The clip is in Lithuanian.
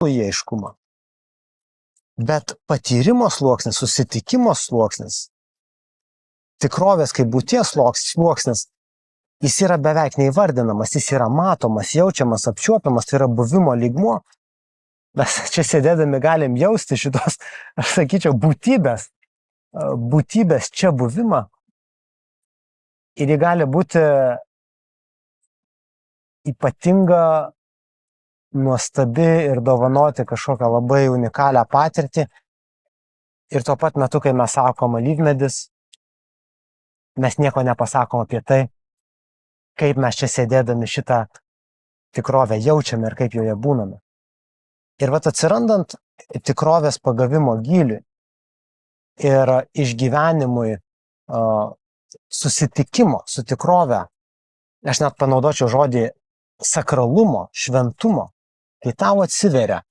į aiškumą. Bet patyrimo sluoksnis, susitikimo sluoksnis, tikrovės kaip būties sluoksnis, jis yra beveik neįvardinamas, jis yra matomas, jaučiamas, apčiuopiamas, tai yra buvimo lygmuo. Mes čia sėdėdami galim jausti šitos, aš sakyčiau, būtybės čia buvimą. Ir ji gali būti ypatinga, nuostabi ir dovanoti kažkokią labai unikalią patirtį. Ir tuo pat metu, kai mes sakom alyvmedis, mes nieko nepasakom apie tai, kaip mes čia sėdėdami šitą tikrovę jaučiame ir kaip joje būname. Ir vat atsirandant tikrovės pagavimo gyliui ir išgyvenimui susitikimo su tikrove, aš net panaudočiau žodį sakralumo, šventumo, kai tau atsiveria